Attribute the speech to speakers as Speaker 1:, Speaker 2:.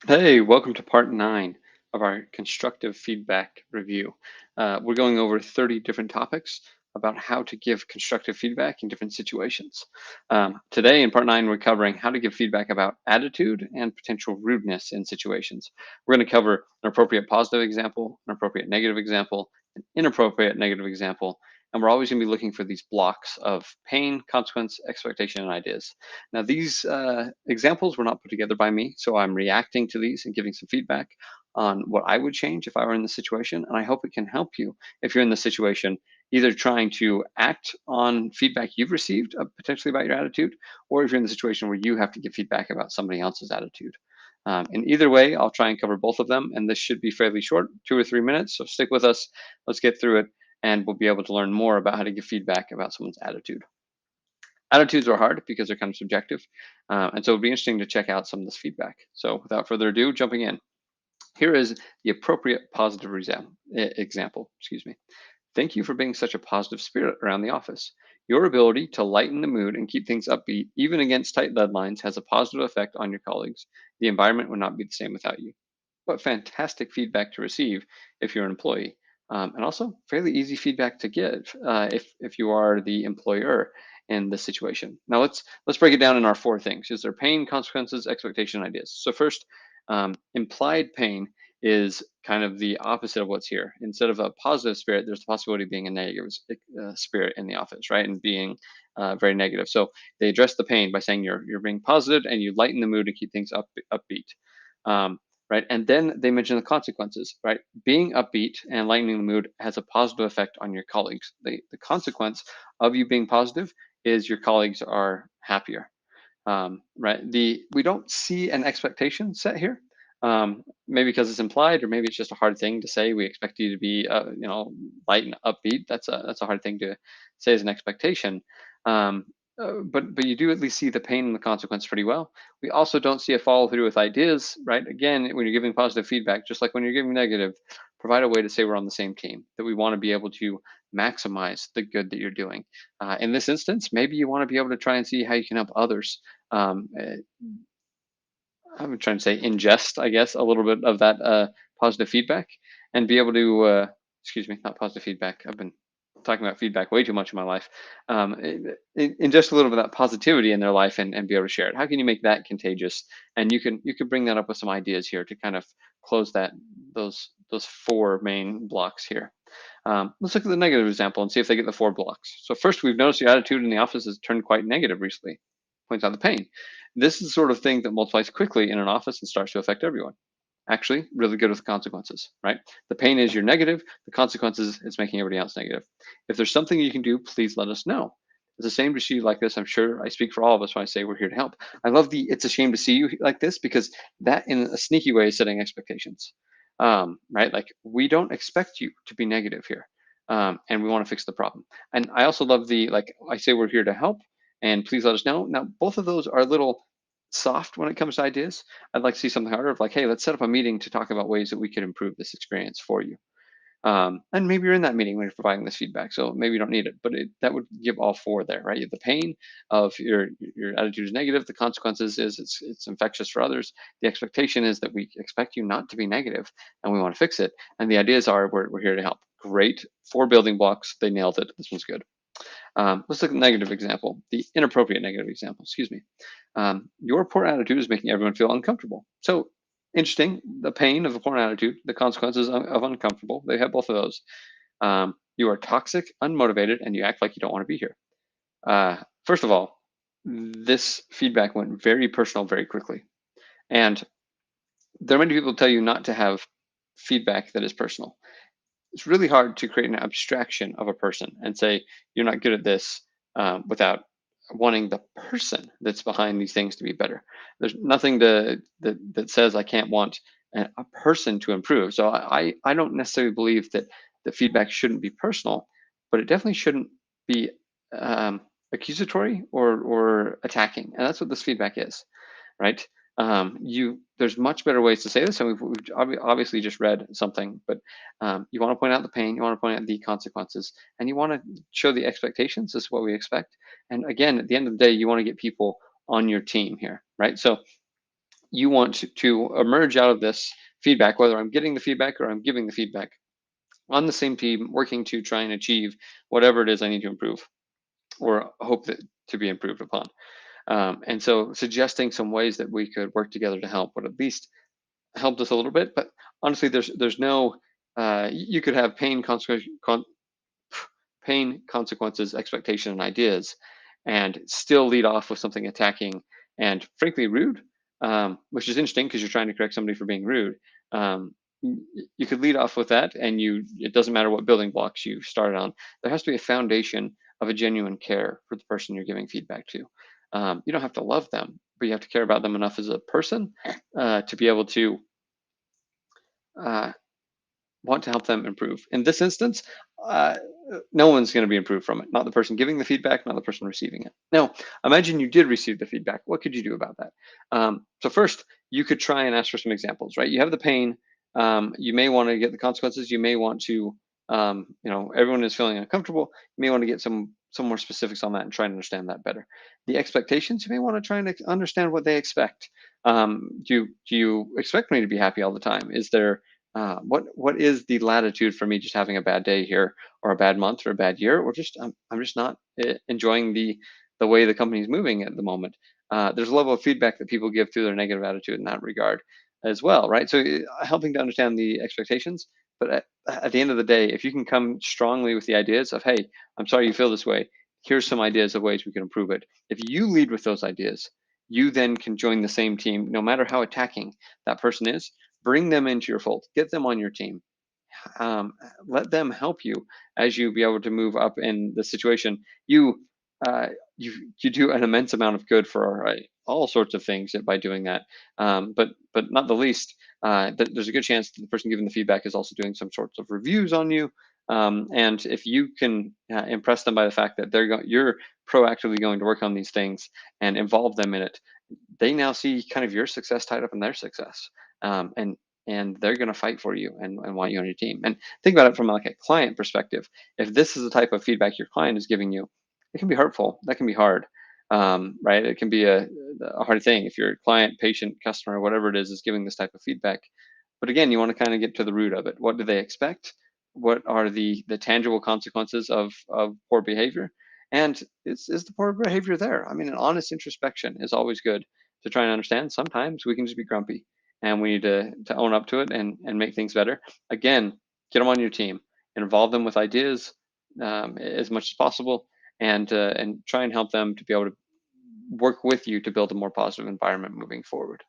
Speaker 1: Hey, welcome to part 9 of our constructive feedback review. We're going over 30 different topics about how to give constructive feedback in different situations. Today, in part 9, we're covering how to give feedback about attitude and potential rudeness in situations. We're going to cover an appropriate positive example, an appropriate negative example, an inappropriate negative example, and we're always going to be looking for these blocks of pain, consequence, expectation, and ideas. Now, these examples were not put together by me, so I'm reacting to these and giving some feedback on what I would change if I were in the situation. And I hope it can help you if you're in the situation, either trying to act on feedback you've received potentially about your attitude, or if you're in the situation where you have to give feedback about somebody else's attitude. In either way, I'll try and cover both of them, and this should be fairly short, 2 or 3 minutes. So stick with us. Let's get through it, and we'll be able to learn more about how to give feedback about someone's attitude. Attitudes are hard because they're kind of subjective. And so it'd be interesting to check out some of this feedback. So without further ado, jumping in, here is the appropriate positive example. Excuse me. Thank you for being such a positive spirit around the office. Your ability to lighten the mood and keep things upbeat, even against tight deadlines, has a positive effect on your colleagues. The environment would not be the same without you. What fantastic feedback to receive if you're an employee, and also fairly easy feedback to give if you are the employer in this situation. Now let's break it down in our four things. Is there pain, consequences, expectation, ideas? So first, implied pain is kind of the opposite of what's here. Instead of a positive spirit, there's the possibility of being a negative spirit in the office, right? And being very negative. So they address the pain by saying you're being positive and you lighten the mood to keep things upbeat. Um, right? And then they mention the consequences, right? Being upbeat and lightening the mood has a positive effect on your colleagues. The consequence of you being positive is your colleagues are happier, right? We don't see an expectation set here, maybe because it's implied, or maybe it's just a hard thing to say. We expect you to be, light and upbeat. That's a hard thing to say as an expectation. Um, but you do at least see the pain and the consequence pretty well. We also don't see a follow through with ideas, right? Again, when you're giving positive feedback, just like when you're giving negative, provide a way to say we're on the same team, that we want to be able to maximize the good that you're doing. In this instance, maybe you want to be able to try and see how you can help others. Um, uh, I'm trying to say ingest, I guess, a little bit of that positive feedback and be able to, excuse me, not positive feedback. I've been talking about feedback way too much in my life. Ingest a little bit of that positivity in their life and be able to share it. How can you make that contagious? And you can bring that up with some ideas here to kind of close those four main blocks here. Let's look at the negative example and see if they get the four blocks. So first, we've noticed your attitude in the office has turned quite negative recently. Points out the pain. This is the sort of thing that multiplies quickly in an office and starts to affect everyone. Actually, really good with the consequences, right? The pain is you're negative. The consequences is making everybody else negative. If there's something you can do, please let us know. It's a shame to see you like this. I'm sure I speak for all of us when I say we're here to help. I love the "it's a shame to see you like this" because that, in a sneaky way, is setting expectations. Right? Like we don't expect you to be negative here, and we want to fix the problem. And I also love the like I say we're here to help, and please let us know. Now, both of those are a little soft when it comes to ideas. I'd like to see something harder of like, hey, let's set up a meeting to talk about ways that we could improve this experience for you. And maybe you're in that meeting when you're providing this feedback, so maybe you don't need it, but that would give all four there, right? You have the pain of your attitude is negative. The consequences is it's infectious for others. The expectation is that we expect you not to be negative, and we want to fix it. And the ideas are we're here to help. Great, four building blocks. They nailed it. This one's good. Let's look at the negative example, the inappropriate negative example. Excuse me. Your poor attitude is making everyone feel uncomfortable. So interesting. The pain of a poor attitude, the consequences of uncomfortable. They have both of those. You are toxic, unmotivated, and you act like you don't want to be here. First of all, this feedback went very personal very quickly. And there are many people who tell you not to have feedback that is personal. It's really hard to create an abstraction of a person and say you're not good at this without wanting the person that's behind these things to be better. There's nothing that says I can't want a person to improve. So I don't necessarily believe that the feedback shouldn't be personal, but it definitely shouldn't be accusatory or attacking. And that's what this feedback is, right? There's much better ways to say this, and we've obviously just read something, but you want to point out the pain, you want to point out the consequences, and you want to show the expectations. This is what we expect. And again, at the end of the day, you want to get people on your team here, right? So You want to emerge out of this feedback, whether I'm getting the feedback or I'm giving the feedback, on the same team, working to try and achieve whatever it is I need to improve or hope that to be improved upon. And so suggesting some ways that we could work together to help would at least help us a little bit. But honestly, there's no you could have pain, consequences, expectation, and ideas, and still lead off with something attacking and frankly rude, which is interesting because you're trying to correct somebody for being rude. Um, you could lead off with that, and it doesn't matter what building blocks you started on. There has to be a foundation of a genuine care for the person you're giving feedback to. You don't have to love them, but you have to care about them enough as a person to be able to uh, want to help them improve. In this instance, uh, no one's going to be improved from it. Not the person giving the feedback, not the person receiving it. Now, imagine you did receive the feedback. What could you do about that? So first, you could try and ask for some examples, right? You have the pain. You may want to get the consequences. You may want to, everyone is feeling uncomfortable. You may want to get some more specifics on that and try and understand that better. The expectations, you may want to try and understand what they expect. Do you expect me to be happy all the time? Is there what is the latitude for me just having a bad day here, or a bad month, or a bad year, or just I'm just not enjoying the way the company is moving at the moment. There's a level of feedback that people give through their negative attitude in that regard as well, right? So helping to understand the expectations, but at the end of the day, if you can come strongly with the ideas of, hey, I'm sorry you feel this way. Here's some ideas of ways we can improve it. If you lead with those ideas, you then can join the same team, no matter how attacking that person is. Bring them into your fold, get them on your team, um, let them help you as you be able to move up in the situation. Uh, you do an immense amount of good for all sorts of things by doing that. But not the least, there's a good chance that the person giving the feedback is also doing some sorts of reviews on you. And if you can impress them by the fact that you're proactively going to work on these things and involve them in it, they now see kind of your success tied up in their success. And they're going to fight for you and want you on your team. And think about it from like a client perspective. If this is the type of feedback your client is giving you, it can be hurtful. That can be hard, right? It can be a hard thing if your client, patient, customer, whatever it is giving this type of feedback. But again, you want to kind of get to the root of it. What do they expect? What are the tangible consequences of poor behavior? And is the poor behavior there? I mean, an honest introspection is always good to try and understand. Sometimes we can just be grumpy, and we need to own up to it and make things better. Again, get them on your team, involve them with ideas as much as possible, and try and help them to be able to work with you to build a more positive environment moving forward.